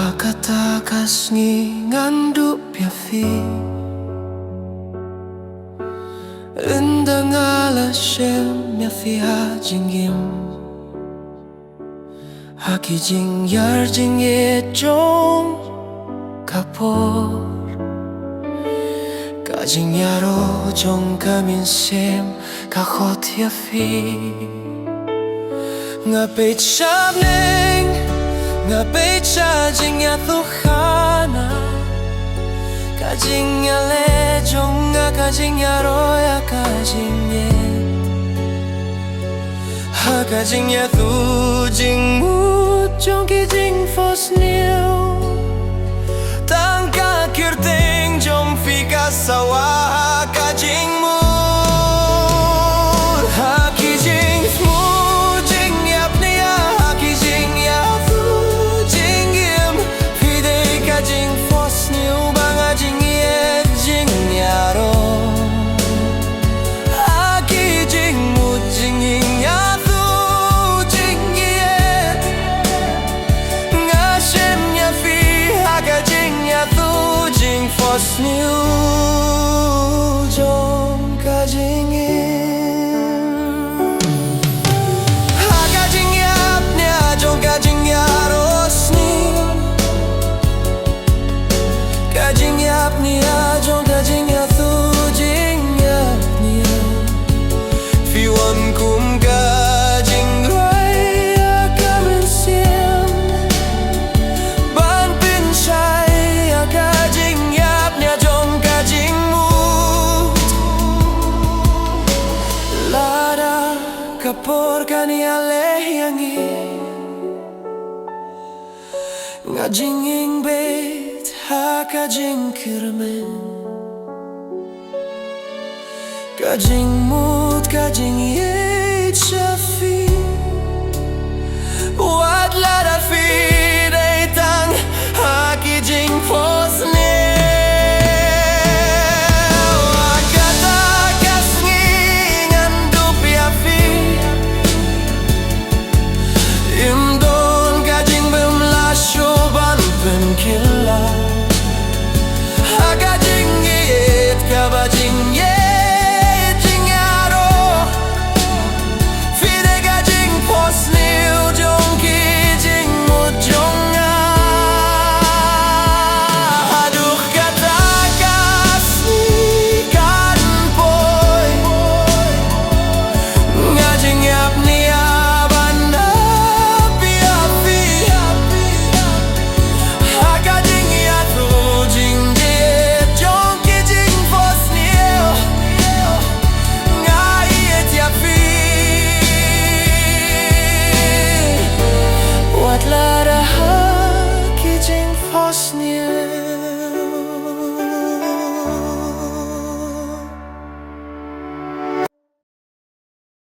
Hakatakas ngi nganduk piafi Endang ala shem miafi ha jingim Haki jing yar jing ye jong kapor Ka jing yaro jong kamin sem ka khot yafi Nga peit shab neng Nga peit sha jing ya thukhana Ka jing ya le jong nga ka jing ya ro ya ka jing ye Ha ka jing ya thu jing mu jong ki jing fos niu Tang ka kir ting jong fi ka sawa ha ka jing mu Ha ki jing mu jing yap niya Ha ki jing ya thu jing yim Fi de ka jing fos niu banga jing ye jing ya ro Ha ki jing mu jing yin ya thu jing ye Nga shem ya fi ha ka jing ya thu jing fos niu jong ka jing yin Ha ka jing yap nya jong ka jing ya ros ni Ka jing yap nia jong ka jing ya thu jing yap nia Fi wan kum ka jing roi ya ka min siam Ban pin shai ya ka jing yap nia jong ka jing mut Lada kapor ka nia leh yangi Nga jing ing bet ha ka jing kirmen Ka jing mut ka jing ye cha